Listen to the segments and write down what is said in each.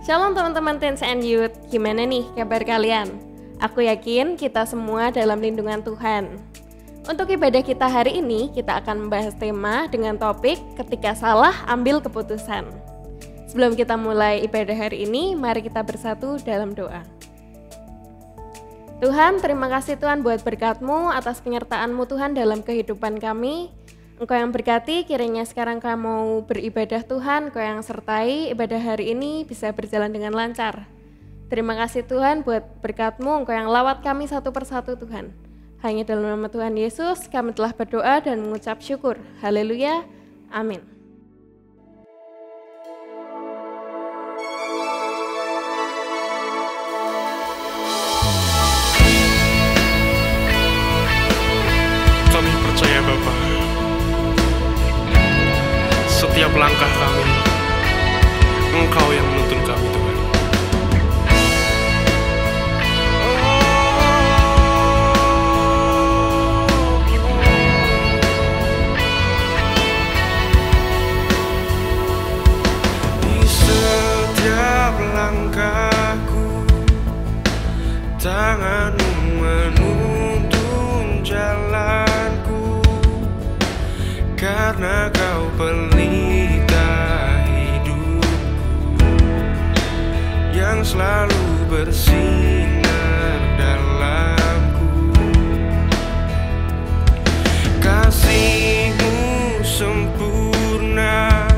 Shalom teman-teman Teens and Youth, gimana nih kabar kalian? Aku yakin kita semua dalam lindungan Tuhan. Untuk ibadah kita hari ini, kita akan membahas tema dengan topik ketika salah ambil keputusan. Sebelum kita mulai ibadah hari ini, mari kita bersatu dalam doa. Tuhan, terima kasih Tuhan buat berkat-Mu atas penyertaan-Mu Tuhan dalam kehidupan kami. Engkau yang berkati, kiranya sekarang kami mau beribadah Tuhan, Engkau yang sertai ibadah hari ini bisa berjalan dengan lancar. Terima kasih Tuhan buat berkat-Mu, Engkau yang lawat kami satu persatu Tuhan. Hanya dalam nama Tuhan Yesus kami telah berdoa dan mengucap syukur. Haleluya, amin. Kami percaya Bapa, setiap langkah kami, Engkau yang menuntun kami Tuhan. Di setiap langkahku, tangan-Mu menuntun jalanku, karena Kau pelita hidupku yang selalu bersinar dalamku. Kasih-Mu sempurna,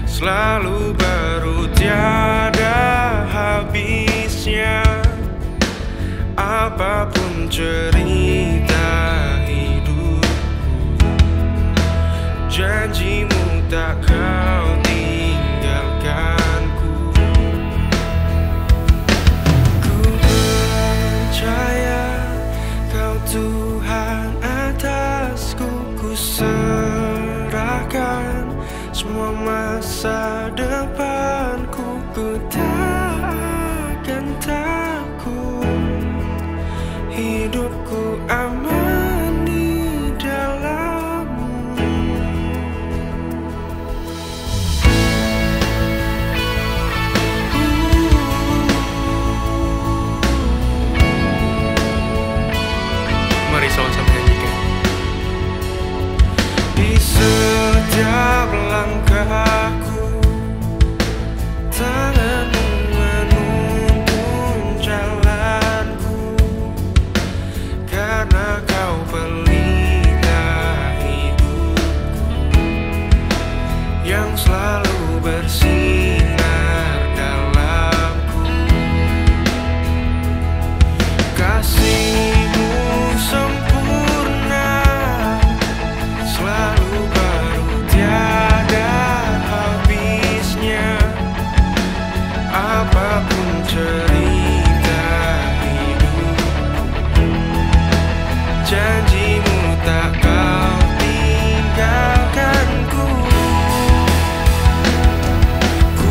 selalu baru tiada habisnya. Apapun cerita hidupku, janji-Mu tak Kau tinggalkanku. Ku percaya Kau Tuhan atasku, ku serahkan semua masa depanku. Ku tak akan takut, hidupku aman di dalam-Mu. Mari sama-sama nyanyikan. Di setiap langkahku, tangan-Mu menuntun jalanku, karena Kau pelita hidupku yang selalu bersinar dalamku. Kasih-Mu sempurna, selalu baru tiada habisnya. Apapun cerita hidupku, janji-Mu tak Kau tinggalkanku. Ku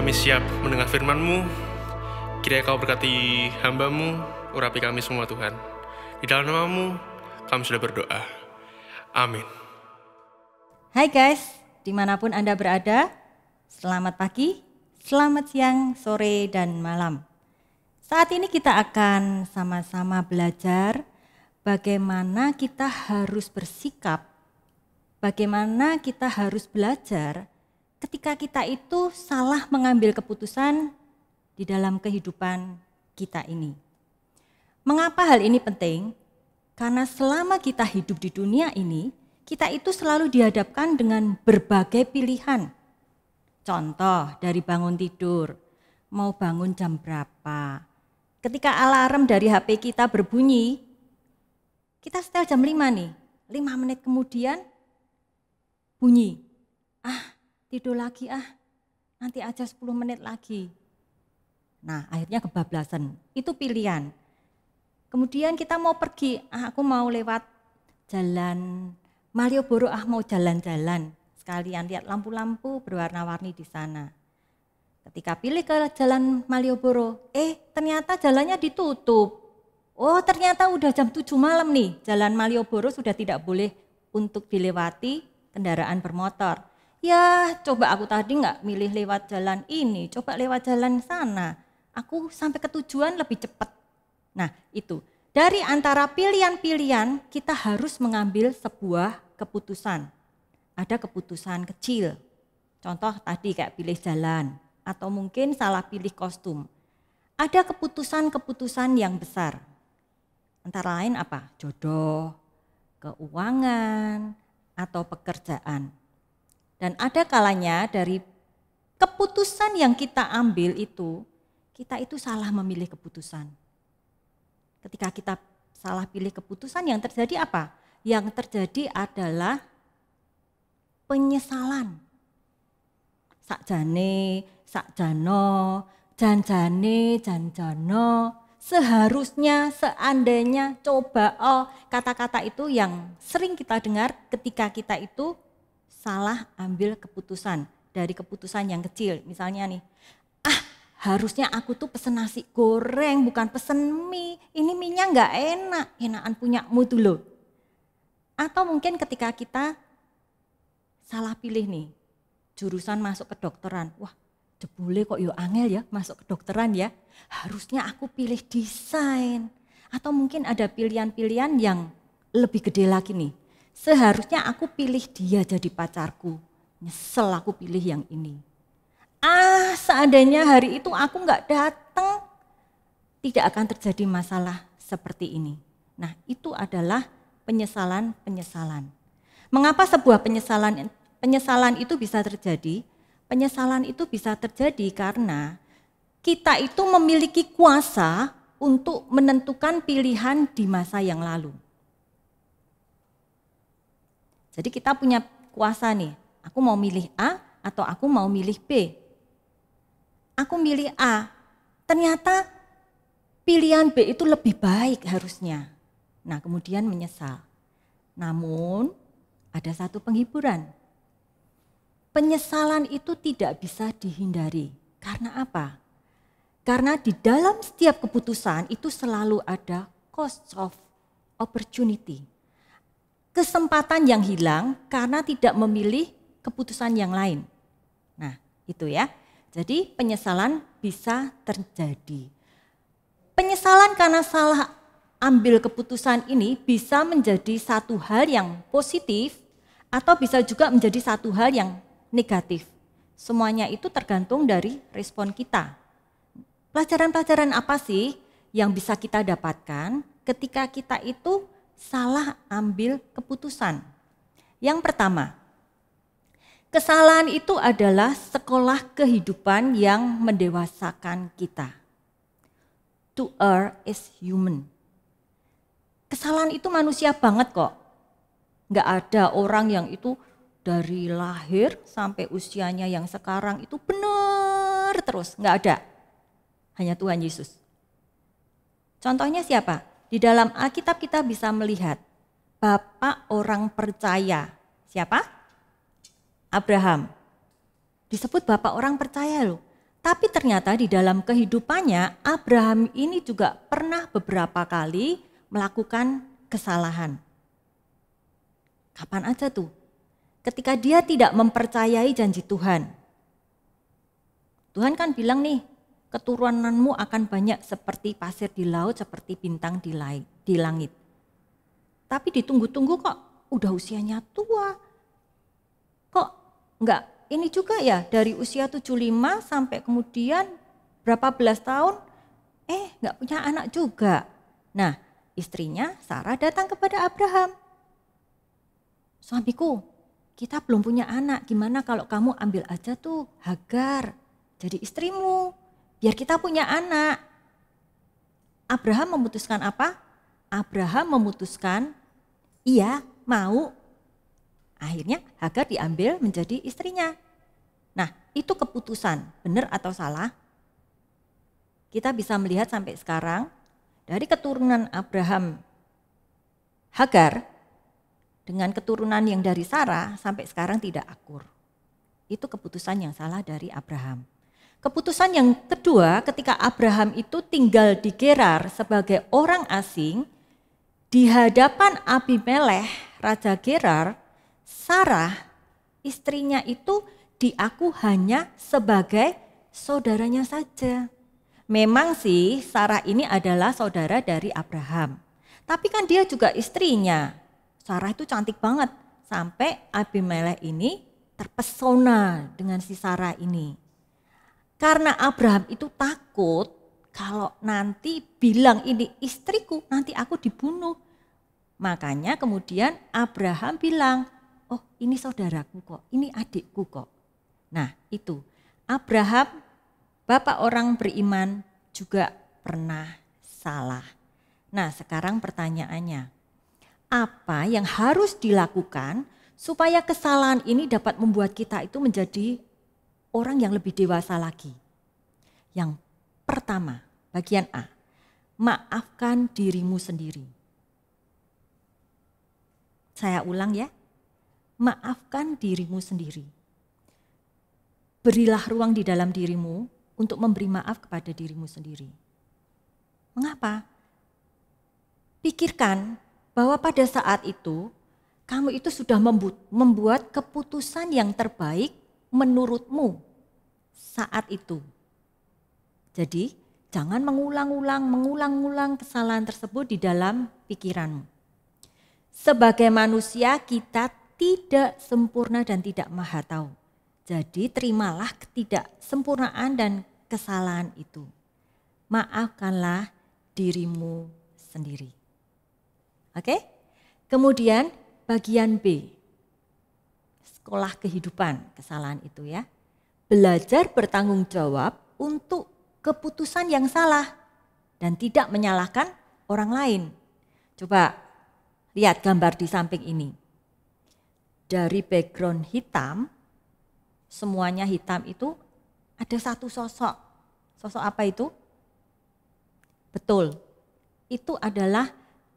kami siap mendengar firman-Mu. Kiranya Kau berkati hamba-Mu, urapi kami semua Tuhan. Di dalam nama-Mu kami sudah berdoa. Amin. Hai guys, dimanapun Anda berada, selamat pagi, selamat siang, sore, dan malam. Saat ini kita akan sama-sama belajar bagaimana kita harus bersikap, bagaimana kita harus belajar ketika kita itu salah mengambil keputusan di dalam kehidupan kita ini. Mengapa hal ini penting? Karena selama kita hidup di dunia ini, kita itu selalu dihadapkan dengan berbagai pilihan. Contoh dari bangun tidur, mau bangun jam berapa? Ketika alarm dari HP kita berbunyi, kita setel jam 5 nih, 5 menit kemudian bunyi. Tidur lagi nanti aja 10 menit lagi. Nah akhirnya kebablasan, itu pilihan. Kemudian kita mau pergi, aku mau lewat jalan Malioboro, mau jalan-jalan. Sekalian lihat lampu-lampu berwarna-warni di sana. Ketika pilih ke jalan Malioboro, ternyata jalannya ditutup. Oh ternyata udah jam 7 malam nih, jalan Malioboro sudah tidak boleh untuk dilewati kendaraan bermotor. Ya coba aku tadi nggak milih lewat jalan ini, coba lewat jalan sana. Aku sampai ke tujuan lebih cepat. Nah itu, dari antara pilihan-pilihan kita harus mengambil sebuah keputusan. Ada keputusan kecil, contoh tadi kayak pilih jalan. Atau mungkin salah pilih kostum. Ada keputusan-keputusan yang besar. Antara lain apa? Jodoh, keuangan, atau pekerjaan. Dan ada kalanya dari keputusan yang kita ambil itu, kita itu salah memilih keputusan. Ketika kita salah pilih keputusan, yang terjadi apa? Yang terjadi adalah penyesalan. Sakjane, sakjano, janjane, janjano, seharusnya, seandainya, coba, kata-kata itu yang sering kita dengar ketika kita itu salah ambil keputusan dari keputusan yang kecil. Misalnya nih, harusnya aku tuh pesen nasi goreng bukan pesen mie, ini mie-nya nggak enak, enakan punyamu tuh loh. Atau mungkin ketika kita salah pilih nih, jurusan masuk kedokteran, wah jebule kok yo angel ya masuk kedokteran ya, harusnya aku pilih desain. Atau mungkin ada pilihan-pilihan yang lebih gede lagi nih, seharusnya aku pilih dia jadi pacarku, nyesel aku pilih yang ini. Seandainya hari itu aku nggak datang, tidak akan terjadi masalah seperti ini. Nah itu adalah penyesalan-penyesalan. Mengapa sebuah penyesalan itu bisa terjadi? Penyesalan itu bisa terjadi karena kita itu memiliki kuasa untuk menentukan pilihan di masa yang lalu. Jadi kita punya kuasa nih, aku mau milih A atau aku mau milih B. Aku milih A, ternyata pilihan B itu lebih baik harusnya. Nah kemudian menyesal. Namun ada satu penghiburan. Penyesalan itu tidak bisa dihindari. Karena apa? Karena di dalam setiap keputusan itu selalu ada cost of opportunity. Kesempatan yang hilang karena tidak memilih keputusan yang lain. Nah itu ya, jadi penyesalan bisa terjadi. Penyesalan karena salah ambil keputusan ini bisa menjadi satu hal yang positif atau bisa juga menjadi satu hal yang negatif. Semuanya itu tergantung dari respon kita. Pelajaran-pelajaran apa sih yang bisa kita dapatkan ketika kita itu salah ambil keputusan? Yang pertama, kesalahan itu adalah sekolah kehidupan yang mendewasakan kita. To err is human. Kesalahan itu manusia banget kok. Nggak ada orang yang itu dari lahir sampai usianya yang sekarang itu benar terus, nggak ada. Hanya Tuhan Yesus. Contohnya siapa? Di dalam Alkitab kita bisa melihat bapak orang percaya. Siapa? Abraham. Disebut bapak orang percaya loh. Tapi ternyata di dalam kehidupannya Abraham ini juga pernah beberapa kali melakukan kesalahan. Kapan aja tuh? Ketika dia tidak mempercayai janji Tuhan. Tuhan kan bilang nih, keturunanmu akan banyak seperti pasir di laut, seperti bintang di langit. Tapi ditunggu-tunggu kok udah usianya tua. Kok enggak ini juga ya, dari usia 75 sampai kemudian berapa belas tahun, enggak punya anak juga. Nah, istrinya Sarah datang kepada Abraham. Suamiku, kita belum punya anak, gimana kalau kamu ambil aja tuh Hagar jadi istrimu, biar kita punya anak. Abraham memutuskan apa? Abraham memutuskan, iya mau. Akhirnya Hagar diambil menjadi istrinya. Nah, itu keputusan, benar atau salah? Kita bisa melihat sampai sekarang, dari keturunan Abraham Hagar, dengan keturunan yang dari Sarah sampai sekarang tidak akur. Itu keputusan yang salah dari Abraham. Keputusan yang kedua, ketika Abraham itu tinggal di Gerar sebagai orang asing, di hadapan Abimelekh, Raja Gerar, Sarah, istrinya itu diaku hanya sebagai saudaranya saja. Memang sih Sarah ini adalah saudara dari Abraham. Tapi kan dia juga istrinya. Sarah itu cantik banget. Sampai Abimelekh ini terpesona dengan si Sarah ini. Karena Abraham itu takut kalau nanti bilang ini istriku, nanti aku dibunuh. Makanya kemudian Abraham bilang, oh ini saudaraku kok, ini adikku kok. Nah itu, Abraham, bapak orang beriman juga pernah salah. Nah sekarang pertanyaannya, apa yang harus dilakukan supaya kesalahan ini dapat membuat kita itu menjadi orang yang lebih dewasa lagi? Yang pertama, bagian A, maafkan dirimu sendiri. Saya ulang ya, maafkan dirimu sendiri. Berilah ruang di dalam dirimu untuk memberi maaf kepada dirimu sendiri. Mengapa? Pikirkan bahwa pada saat itu kamu itu sudah membuat keputusan yang terbaik menurutmu saat itu. Jadi jangan mengulang-ulang kesalahan tersebut di dalam pikiranmu. Sebagai manusia kita tidak sempurna dan tidak maha tahu. Jadi terimalah ketidaksempurnaan dan kesalahan itu. Maafkanlah dirimu sendiri. Oke? Kemudian bagian B. Sekolah kehidupan, kesalahan itu ya. Belajar bertanggung jawab untuk keputusan yang salah dan tidak menyalahkan orang lain. Coba lihat gambar di samping ini. Dari background hitam, semuanya hitam itu ada satu sosok. Sosok apa itu? Betul, itu adalah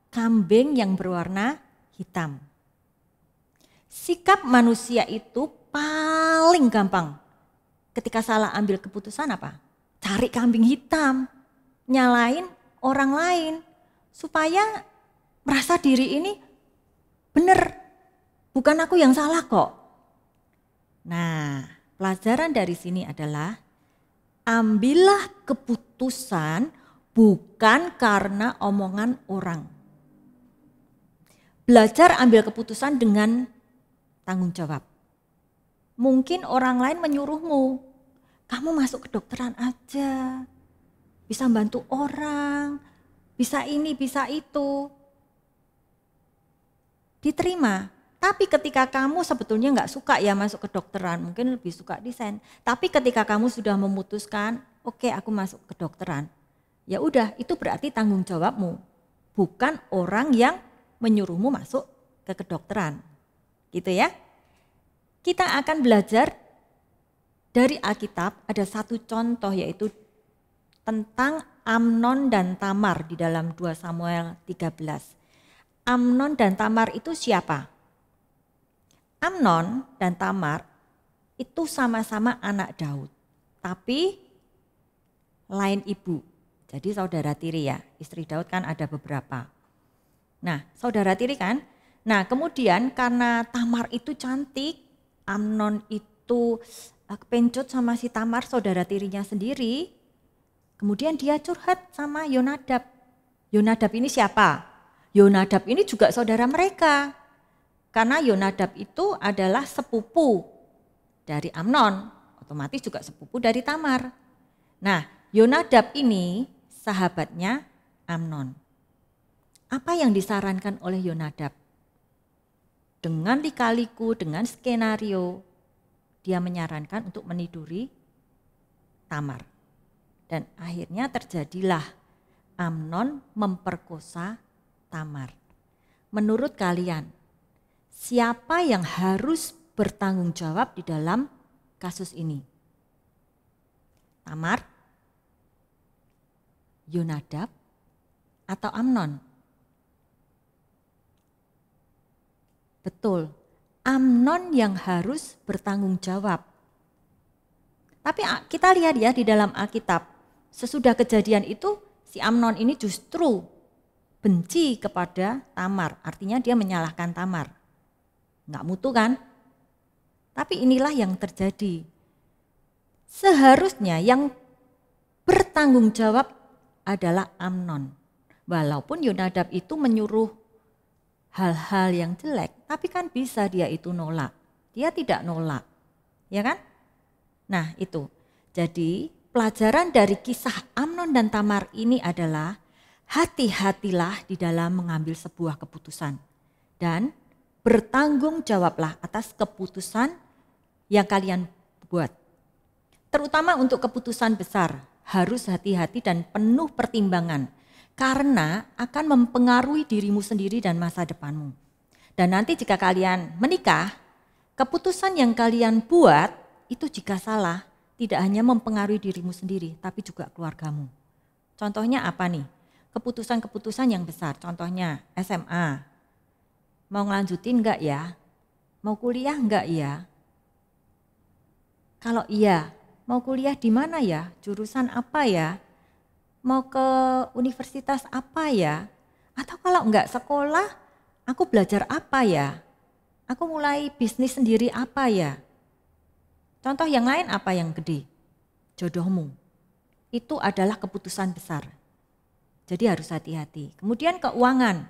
kambing yang berwarna hitam. Sikap manusia itu paling gampang. Ketika salah ambil keputusan apa? Cari kambing hitam, nyalain orang lain supaya merasa diri ini benar, bukan aku yang salah kok. Nah, pelajaran dari sini adalah ambillah keputusan bukan karena omongan orang. Belajar ambil keputusan dengan tanggung jawab. Mungkin orang lain menyuruhmu, kamu masuk kedokteran aja, bisa bantu orang, bisa ini, bisa itu. Diterima, tapi ketika kamu sebetulnya nggak suka ya masuk kedokteran, mungkin lebih suka desain. Tapi ketika kamu sudah memutuskan, oke, aku masuk kedokteran, ya udah itu berarti tanggung jawabmu, bukan orang yang menyuruhmu masuk ke kedokteran, gitu ya. Kita akan belajar dari Alkitab, ada satu contoh yaitu tentang Amnon dan Tamar di dalam 2 Samuel 13. Amnon dan Tamar itu siapa? Amnon dan Tamar itu sama-sama anak Daud, tapi lain ibu. Jadi saudara tiri ya, istri Daud kan ada beberapa. Nah saudara tiri kan, nah kemudian karena Tamar itu cantik, Amnon itu kepencut sama si Tamar saudara tirinya sendiri, kemudian dia curhat sama Yonadab. Yonadab ini siapa? Yonadab ini juga saudara mereka. Karena Yonadab itu adalah sepupu dari Amnon, otomatis juga sepupu dari Tamar. Nah, Yonadab ini sahabatnya Amnon. Apa yang disarankan oleh Yonadab? Dengan lika-liku, dengan skenario, dia menyarankan untuk meniduri Tamar. Dan akhirnya terjadilah Amnon memperkosa Tamar. Menurut kalian, siapa yang harus bertanggung jawab di dalam kasus ini? Tamar, Yonadab, atau Amnon? Betul, Amnon yang harus bertanggung jawab. Tapi kita lihat ya di dalam Alkitab, sesudah kejadian itu si Amnon ini justru benci kepada Tamar, artinya dia menyalahkan Tamar. Nggak mutu kan? Tapi inilah yang terjadi. Seharusnya yang bertanggung jawab adalah Amnon. Walaupun Yonadab itu menyuruh hal-hal yang jelek, tapi kan bisa dia itu nolak. Dia tidak nolak, ya kan? Nah itu, jadi pelajaran dari kisah Amnon dan Tamar ini adalah hati-hatilah di dalam mengambil sebuah keputusan. Dan bertanggung jawablah atas keputusan yang kalian buat. Terutama untuk keputusan besar, harus hati-hati dan penuh pertimbangan. Karena akan mempengaruhi dirimu sendiri dan masa depanmu. Dan nanti jika kalian menikah, keputusan yang kalian buat itu jika salah, tidak hanya mempengaruhi dirimu sendiri, tapi juga keluargamu. Contohnya apa nih? Keputusan-keputusan yang besar, contohnya SMA. Mau ngelanjutin enggak ya? Mau kuliah enggak ya? Kalau iya, mau kuliah di mana ya? Jurusan apa ya? Mau ke universitas apa ya? Atau kalau enggak sekolah, aku belajar apa ya? Aku mulai bisnis sendiri apa ya? Contoh yang lain apa yang gede? Jodohmu. Itu adalah keputusan besar. Jadi harus hati-hati. Kemudian keuangan.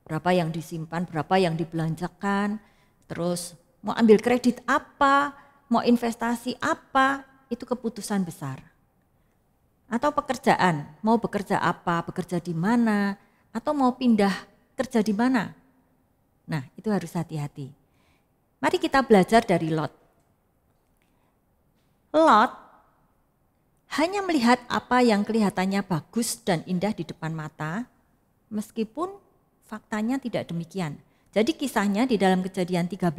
Berapa yang disimpan, berapa yang dibelanjakan, terus mau ambil kredit apa, mau investasi apa, itu keputusan besar. Atau pekerjaan, mau bekerja apa, bekerja di mana, atau mau pindah kerja di mana. Nah, itu harus hati-hati. Mari kita belajar dari Lot. Lot hanya melihat apa yang kelihatannya bagus dan indah di depan mata, meskipun faktanya tidak demikian. Jadi kisahnya di dalam Kejadian 13,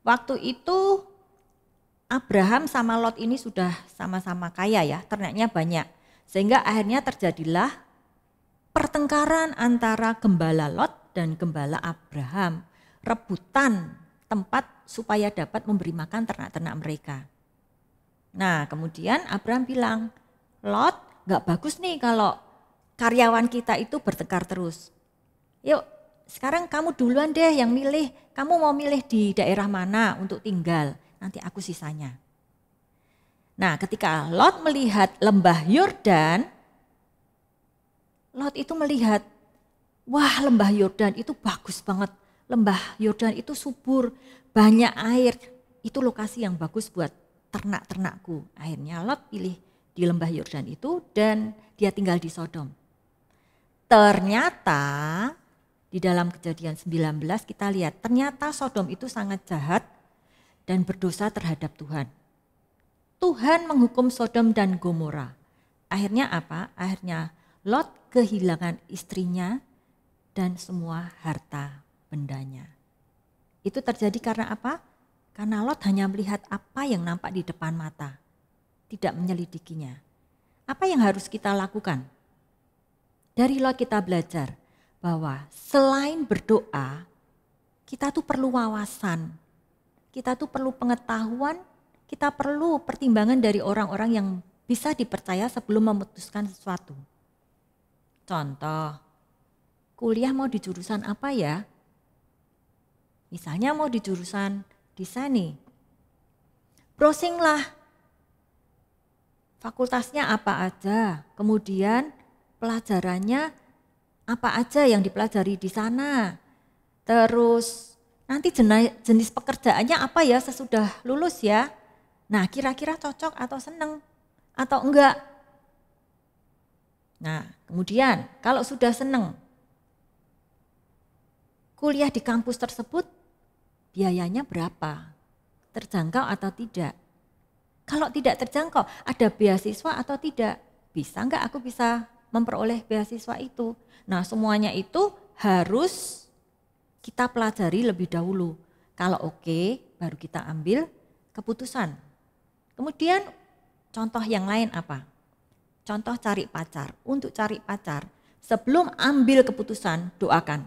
waktu itu Abraham sama Lot ini sudah sama-sama kaya ya, ternaknya banyak. Sehingga akhirnya terjadilah pertengkaran antara gembala Lot dan gembala Abraham. Rebutan tempat supaya dapat memberi makan ternak-ternak mereka. Nah kemudian Abraham bilang, Lot gak bagus nih kalau karyawan kita itu bertengkar terus. Yuk sekarang kamu duluan deh yang milih, kamu mau milih di daerah mana untuk tinggal, nanti aku sisanya. Nah ketika Lot melihat lembah Yordan, Lot itu melihat, wah lembah Yordan itu bagus banget, lembah Yordan itu subur, banyak air, itu lokasi yang bagus buat ternak-ternakku. Akhirnya Lot pilih di lembah Yordan itu dan dia tinggal di Sodom. Ternyata di dalam Kejadian 19 kita lihat ternyata Sodom itu sangat jahat dan berdosa terhadap Tuhan. Tuhan menghukum Sodom dan Gomora. Akhirnya apa? Akhirnya Lot kehilangan istrinya dan semua harta bendanya. Itu terjadi karena apa? Karena Lot hanya melihat apa yang nampak di depan mata, tidak menyelidikinya. Apa yang harus kita lakukan? Dari Lot kita belajar bahwa selain berdoa, kita tuh perlu wawasan, kita tuh perlu pengetahuan, kita perlu pertimbangan dari orang-orang yang bisa dipercaya sebelum memutuskan sesuatu. Contoh, kuliah mau di jurusan apa ya? Misalnya mau di jurusan desain nih. Browsinglah fakultasnya apa aja, kemudian pelajarannya apa aja yang dipelajari di sana. Terus nanti jenis pekerjaannya apa ya sesudah lulus ya. Nah, kira-kira cocok atau seneng atau enggak. Nah, kemudian kalau sudah seneng, kuliah di kampus tersebut biayanya berapa? Terjangkau atau tidak? Kalau tidak terjangkau, ada beasiswa atau tidak? Bisa enggak aku bisa memperoleh beasiswa itu? Nah, semuanya itu harus kita pelajari lebih dahulu. Kalau oke, baru kita ambil keputusan. Kemudian contoh yang lain apa? Contoh cari pacar. Untuk cari pacar, sebelum ambil keputusan, doakan.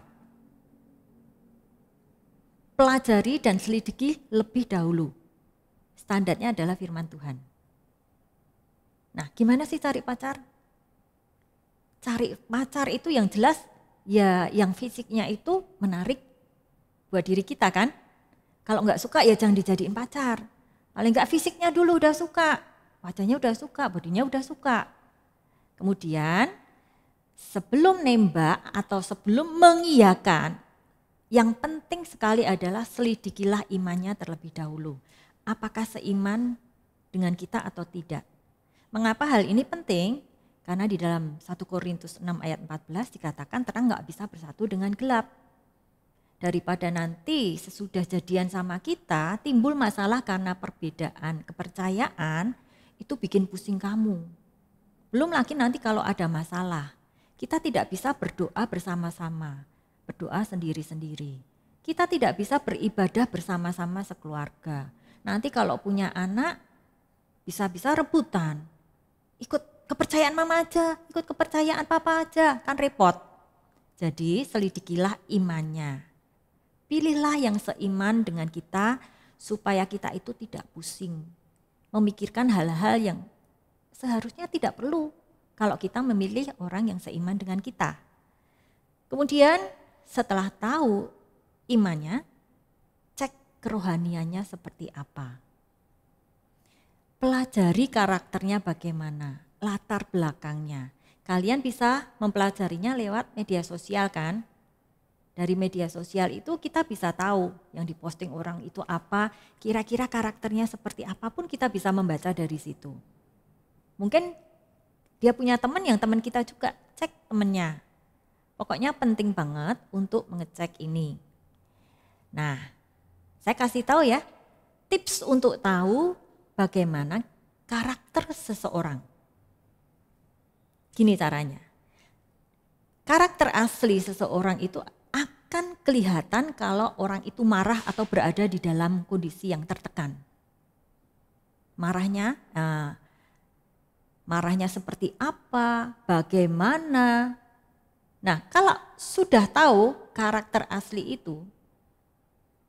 Pelajari dan selidiki lebih dahulu. Standarnya adalah firman Tuhan. Nah, gimana sih cari pacar? Cari pacar itu yang jelas ya yang fisiknya itu menarik buat diri kita kan. Kalau enggak suka ya jangan dijadiin pacar. Paling enggak fisiknya dulu udah suka, wajahnya udah suka, bodinya udah suka. Kemudian sebelum nembak atau sebelum mengiyakan, yang penting sekali adalah selidikilah imannya terlebih dahulu. Apakah seiman dengan kita atau tidak. Mengapa hal ini penting? Karena di dalam 1 Korintus 6 ayat 14 dikatakan terang gak bisa bersatu dengan gelap. Daripada nanti sesudah jadian sama kita timbul masalah karena perbedaan kepercayaan, itu bikin pusing kamu. Belum lagi nanti kalau ada masalah, kita tidak bisa berdoa bersama-sama. Berdoa sendiri-sendiri. Kita tidak bisa beribadah bersama-sama sekeluarga. Nanti kalau punya anak, bisa-bisa rebutan. Ikut kepercayaan mama aja, ikut kepercayaan papa aja, kan repot. Jadi selidikilah imannya. Pilihlah yang seiman dengan kita supaya kita itu tidak pusing. Memikirkan hal-hal yang seharusnya tidak perlu kalau kita memilih orang yang seiman dengan kita. Kemudian setelah tahu imannya, cek kerohaniannya seperti apa. Pelajari karakternya bagaimana, latar belakangnya. Kalian bisa mempelajarinya lewat media sosial kan? Dari media sosial itu kita bisa tahu yang diposting orang itu apa, kira-kira karakternya seperti apapun kita bisa membaca dari situ. Mungkin dia punya teman yang teman kita juga, cek temannya. Pokoknya penting banget untuk mengecek ini. Nah, saya kasih tahu ya, tips untuk tahu bagaimana karakter seseorang. Gini caranya. Karakter asli seseorang itu akan kelihatan kalau orang itu marah atau berada di dalam kondisi yang tertekan. Marahnya seperti apa, bagaimana. Nah, kalau sudah tahu karakter asli itu,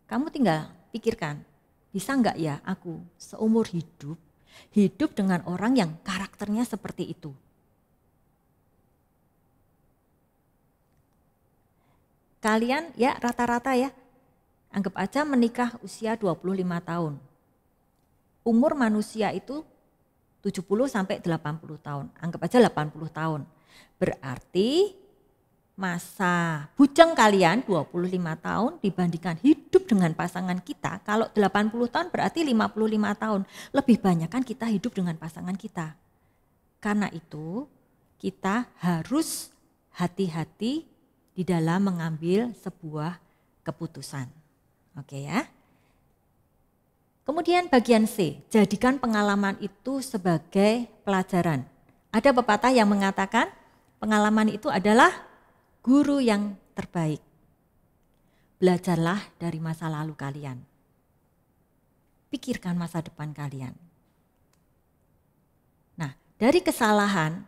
kamu tinggal pikirkan, bisa enggak ya aku seumur hidup dengan orang yang karakternya seperti itu. Kalian ya rata-rata ya, anggap aja menikah usia 25 tahun. Umur manusia itu 70 sampai 80 tahun, anggap aja 80 tahun. Berarti masa bujang kalian 25 tahun dibandingkan hidup dengan pasangan kita, kalau 80 tahun berarti 55 tahun. Lebih banyak kan kita hidup dengan pasangan kita. Karena itu kita harus hati-hati di dalam mengambil sebuah keputusan. Oke ya. Kemudian bagian C, jadikan pengalaman itu sebagai pelajaran. Ada pepatah yang mengatakan pengalaman itu adalah guru yang terbaik. Belajarlah dari masa lalu kalian. Pikirkan masa depan kalian. Nah, dari kesalahan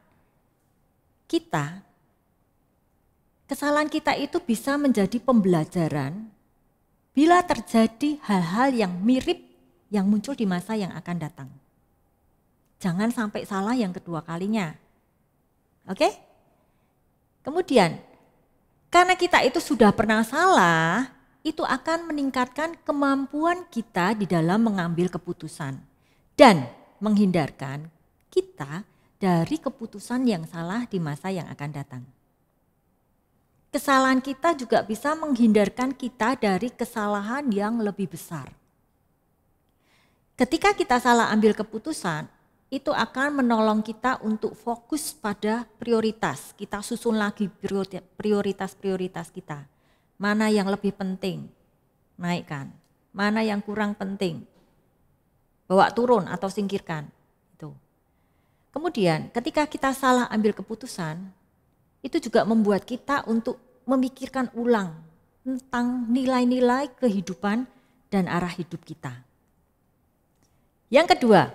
kita itu bisa menjadi pembelajaran bila terjadi hal-hal yang mirip yang muncul di masa yang akan datang. Jangan sampai salah yang kedua kalinya. Oke? Kemudian, karena kita itu sudah pernah salah, itu akan meningkatkan kemampuan kita di dalam mengambil keputusan dan menghindarkan kita dari keputusan yang salah di masa yang akan datang. Kesalahan kita juga bisa menghindarkan kita dari kesalahan yang lebih besar. Ketika kita salah ambil keputusan, itu akan menolong kita untuk fokus pada prioritas. Kita susun lagi prioritas-prioritas kita. Mana yang lebih penting, naikkan. Mana yang kurang penting, bawa turun atau singkirkan. Itu. Kemudian ketika kita salah ambil keputusan, itu juga membuat kita untuk memikirkan ulang tentang nilai-nilai kehidupan dan arah hidup kita. Yang kedua,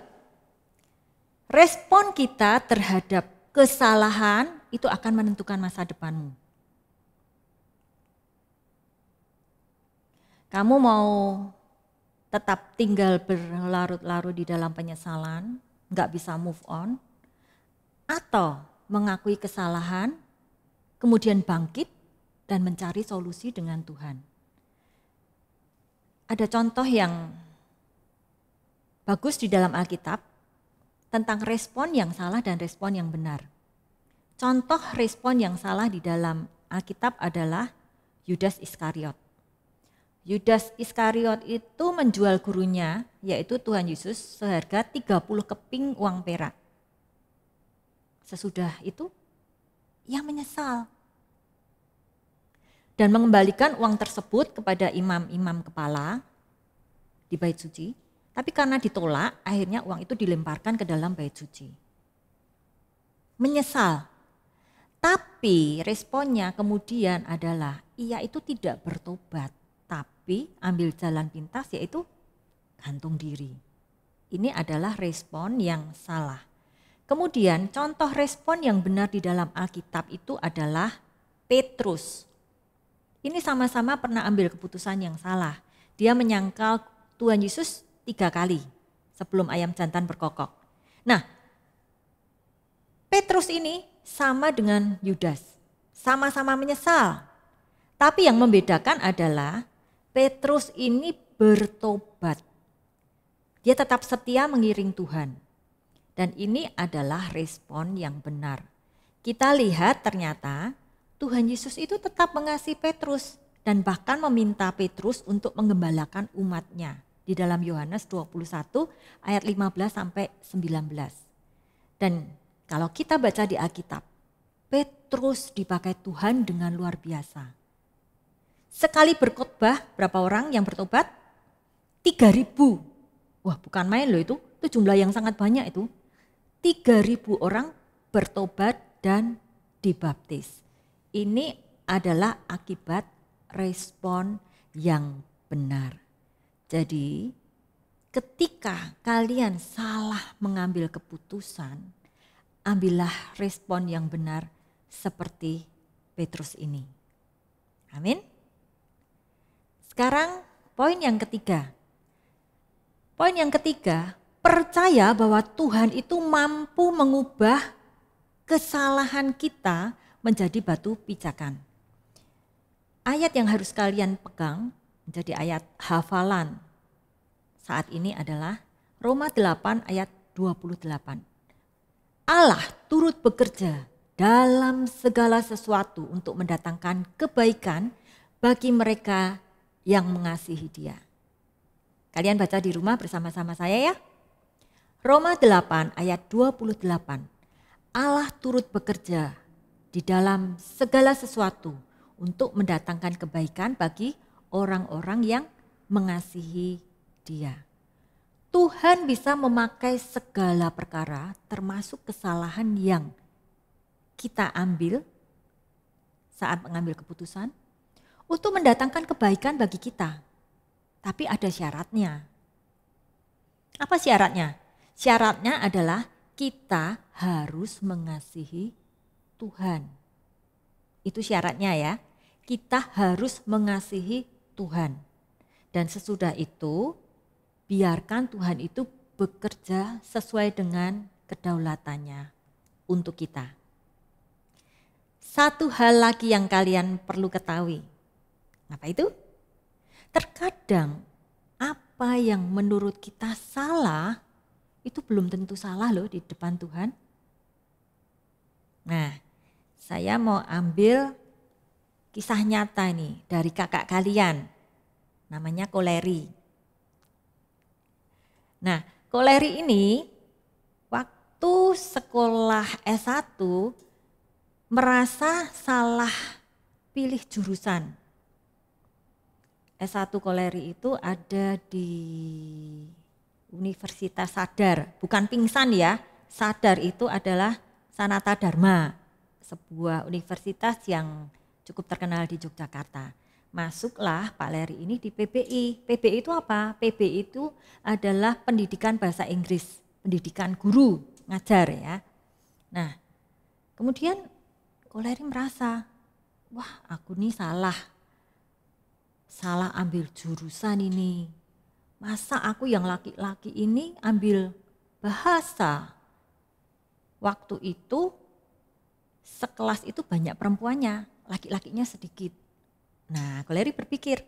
respon kita terhadap kesalahan itu akan menentukan masa depanmu. Kamu mau tetap tinggal berlarut-larut di dalam penyesalan, nggak bisa move on, atau mengakui kesalahan, kemudian bangkit dan mencari solusi dengan Tuhan. Ada contoh yang bagus di dalam Alkitab tentang respon yang salah dan respon yang benar. Contoh respon yang salah di dalam Alkitab adalah Yudas Iskariot. Yudas Iskariot itu menjual gurunya, yaitu Tuhan Yesus, seharga 30 keping uang perak. Sesudah itu, ia menyesal dan mengembalikan uang tersebut kepada imam-imam kepala di bait suci. Tapi karena ditolak, akhirnya uang itu dilemparkan ke dalam bait suci. Menyesal. Tapi responnya kemudian adalah ia itu tidak bertobat, tapi ambil jalan pintas, yaitu gantung diri. Ini adalah respon yang salah. Kemudian contoh respon yang benar di dalam Alkitab itu adalah Petrus. Ini sama-sama pernah ambil keputusan yang salah. Dia menyangkal Tuhan Yesus 3 kali sebelum ayam jantan berkokok. Nah, Petrus ini sama dengan Yudas, sama-sama menyesal. Tapi yang membedakan adalah Petrus ini bertobat. Dia tetap setia mengiring Tuhan. Dan ini adalah respon yang benar. Kita lihat ternyata Tuhan Yesus itu tetap mengasihi Petrus dan bahkan meminta Petrus untuk menggembalakan umatnya. Di dalam Yohanes 21 ayat 15 sampai 19. Dan kalau kita baca di Alkitab, Petrus dipakai Tuhan dengan luar biasa. Sekali berkhotbah, berapa orang yang bertobat? 3.000. Wah, bukan main loh itu jumlah yang sangat banyak itu. 3.000 orang bertobat dan dibaptis. Ini adalah akibat respon yang benar. Jadi ketika kalian salah mengambil keputusan, ambillah respon yang benar seperti Petrus ini. Amin. Sekarang poin yang ketiga. Poin yang ketiga, percaya bahwa Tuhan itu mampu mengubah kesalahan kita menjadi batu pijakan. Ayat yang harus kalian pegang menjadi ayat hafalan saat ini adalah Roma 8 ayat 28. Allah turut bekerja dalam segala sesuatu untuk mendatangkan kebaikan bagi mereka yang mengasihi Dia. Kalian baca di rumah bersama-sama saya ya. Roma 8 ayat 28. Allah turut bekerja di dalam segala sesuatu untuk mendatangkan kebaikan bagi orang-orang yang mengasihi Dia. Tuhan bisa memakai segala perkara termasuk kesalahan yang kita ambil saat mengambil keputusan untuk mendatangkan kebaikan bagi kita. Tapi ada syaratnya. Apa syaratnya? Syaratnya adalah kita harus mengasihi Tuhan. Itu syaratnya ya. Kita harus mengasihi Tuhan. Dan sesudah itu biarkan Tuhan itu bekerja sesuai dengan kedaulatannya untuk kita. Satu hal lagi yang kalian perlu ketahui. Apa itu? Terkadang apa yang menurut kita salah itu belum tentu salah loh di depan Tuhan. Nah, saya mau ambil kisah nyata nih dari kakak kalian. Namanya Koleri. Nah, Koleri ini waktu sekolah S1 merasa salah pilih jurusan. S1 Koleri itu ada di Universitas Sadar, bukan pingsan ya. Sadar itu adalah Sanata Dharma, sebuah universitas yang cukup terkenal di Yogyakarta. Masuklah Pak Leri ini di PBI. PBI itu apa? PBI itu adalah pendidikan bahasa Inggris, pendidikan guru, ngajar ya. Nah, kemudian Koleri merasa, wah aku nih salah ambil jurusan ini. Masa aku yang laki-laki ini ambil bahasa? Waktu itu sekelas itu banyak perempuannya, laki-lakinya sedikit. Nah, Koleri berpikir,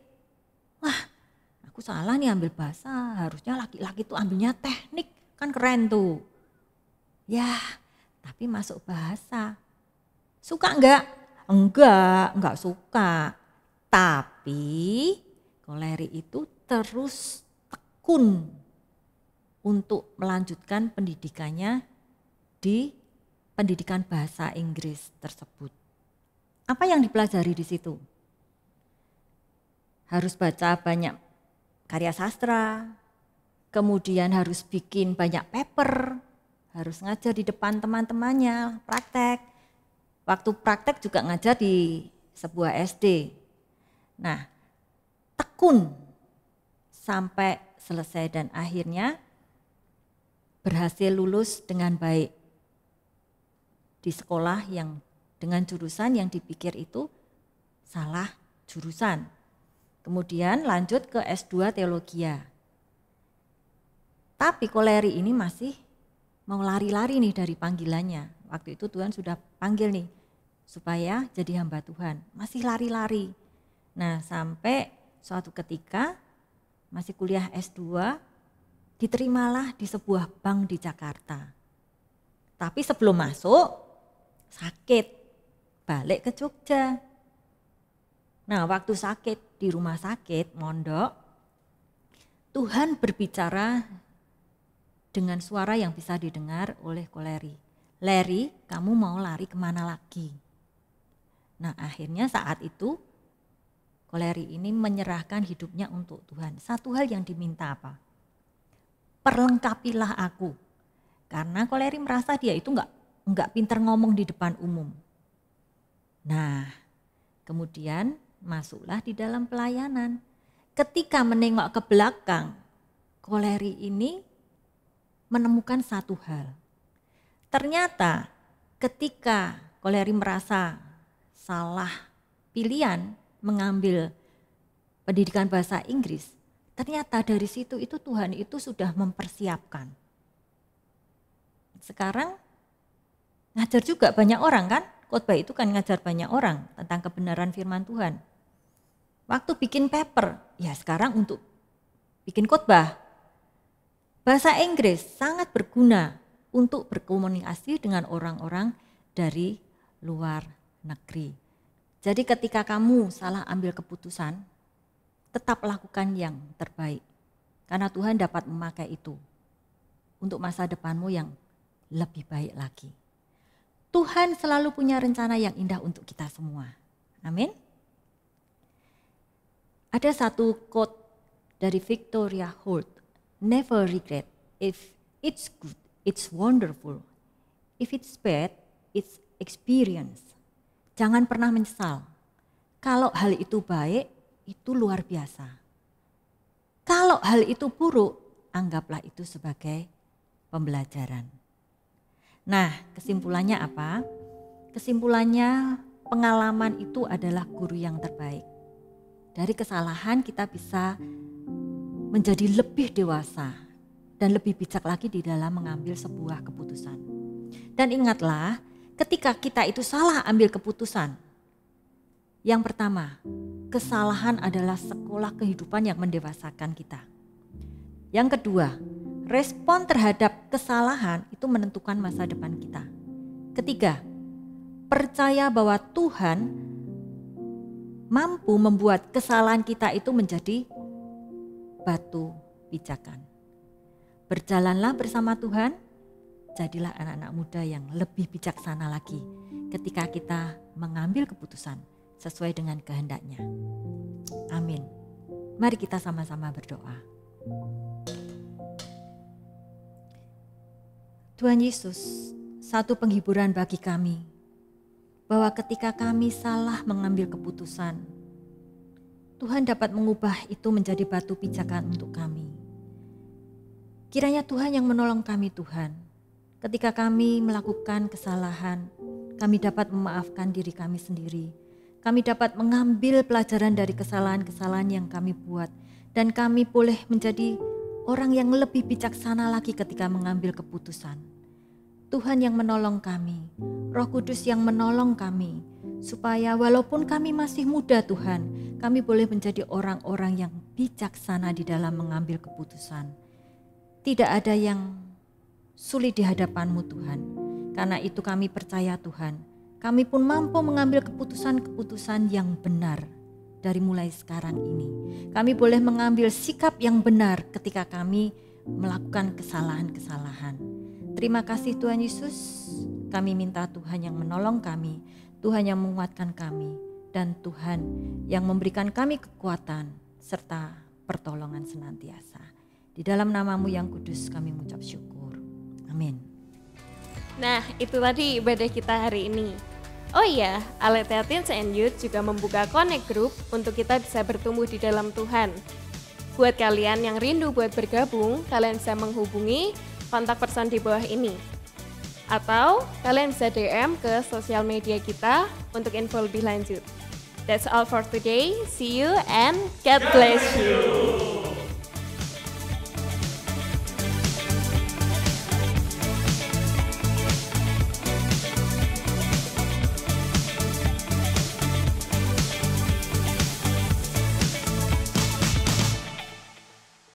wah aku salah nih ambil bahasa, harusnya laki-laki itu ambilnya teknik, kan keren tuh. Ya, tapi masuk bahasa. Suka enggak? Enggak suka. Tapi Koleri itu terus tekun untuk melanjutkan pendidikannya di pendidikan bahasa Inggris tersebut. Apa yang dipelajari di situ? Harus baca banyak karya sastra, kemudian harus bikin banyak paper, harus ngajar di depan teman-temannya, praktek. Waktu praktek juga ngajar di sebuah SD. Nah, tekun sampai selesai dan akhirnya berhasil lulus dengan baik di sekolah yang dengan jurusan yang dipikir itu salah jurusan. Kemudian lanjut ke S2 Teologia. Tapi Koleri ini masih mau lari-lari nih dari panggilannya. Waktu itu Tuhan sudah panggil nih supaya jadi hamba Tuhan. Masih lari-lari. Nah, sampai suatu ketika masih kuliah S2, diterimalah di sebuah bank di Jakarta. Tapi sebelum masuk, sakit, balik ke Jogja. Nah, waktu sakit di rumah sakit, mondok, Tuhan berbicara dengan suara yang bisa didengar oleh Koleri. Leri, kamu mau lari kemana lagi? Nah, akhirnya saat itu Koleri ini menyerahkan hidupnya untuk Tuhan. Satu hal yang diminta apa? Perlengkapilah aku. Karena Koleri merasa dia itu enggak pintar ngomong di depan umum. Nah, kemudian masuklah di dalam pelayanan. Ketika menengok ke belakang, Koleri ini menemukan satu hal. Ternyata ketika Koleri merasa salah pilihan mengambil pendidikan bahasa Inggris, ternyata dari situ itu Tuhan itu sudah mempersiapkan. Sekarang ngajar juga banyak orang kan, khotbah itu kan ngajar banyak orang tentang kebenaran firman Tuhan. Waktu bikin paper, ya sekarang untuk bikin khotbah. Bahasa Inggris sangat berguna untuk berkomunikasi dengan orang-orang dari luar negeri. Jadi ketika kamu salah ambil keputusan, tetap lakukan yang terbaik. Karena Tuhan dapat memakai itu untuk masa depanmu yang lebih baik lagi. Tuhan selalu punya rencana yang indah untuk kita semua. Amin. Ada satu quote dari Victoria Holt. Never regret. If it's good, it's wonderful. If it's bad, it's experience. Jangan pernah menyesal. Kalau hal itu baik, itu luar biasa. Kalau hal itu buruk, anggaplah itu sebagai pembelajaran. Nah, kesimpulannya apa? Kesimpulannya pengalaman itu adalah guru yang terbaik. Dari kesalahan kita bisa menjadi lebih dewasa dan lebih bijak lagi di dalam mengambil sebuah keputusan. Dan ingatlah, ketika kita itu salah ambil keputusan, yang pertama, kesalahan adalah sekolah kehidupan yang mendewasakan kita. Yang kedua, respon terhadap kesalahan itu menentukan masa depan kita. Ketiga, percaya bahwa Tuhan mampu membuat kesalahan kita itu menjadi batu pijakan. Berjalanlah bersama Tuhan, jadilah anak-anak muda yang lebih bijaksana lagi ketika kita mengambil keputusan sesuai dengan kehendak-Nya. Amin. Mari kita sama-sama berdoa. Tuhan Yesus, satu penghiburan bagi kami, bahwa ketika kami salah mengambil keputusan, Tuhan dapat mengubah itu menjadi batu pijakan untuk kami. Kiranya Tuhan yang menolong kami Tuhan, ketika kami melakukan kesalahan, kami dapat memaafkan diri kami sendiri. Kami dapat mengambil pelajaran dari kesalahan-kesalahan yang kami buat, dan kami boleh menjadi orang yang lebih bijaksana lagi ketika mengambil keputusan. Tuhan yang menolong kami, Roh Kudus yang menolong kami, supaya walaupun kami masih muda Tuhan, kami boleh menjadi orang-orang yang bijaksana di dalam mengambil keputusan. Tidak ada yang sulit di hadapan-Mu Tuhan, karena itu kami percaya Tuhan, kami pun mampu mengambil keputusan-keputusan yang benar dari mulai sekarang ini. Kami boleh mengambil sikap yang benar ketika kami melakukan kesalahan-kesalahan. Terima kasih Tuhan Yesus, kami minta Tuhan yang menolong kami, Tuhan yang menguatkan kami, dan Tuhan yang memberikan kami kekuatan serta pertolongan senantiasa. Di dalam nama-Mu yang kudus kami mengucap syukur. Amin. Nah, itu tadi ibadah kita hari ini. Oh iya, Aletheia Teens and Youth juga membuka Connect Group untuk kita bisa bertumbuh di dalam Tuhan. Buat kalian yang rindu buat bergabung, kalian bisa menghubungi kontak person di bawah ini. Atau kalian bisa DM ke sosial media kita untuk info lebih lanjut. That's all for today. See you and God bless you.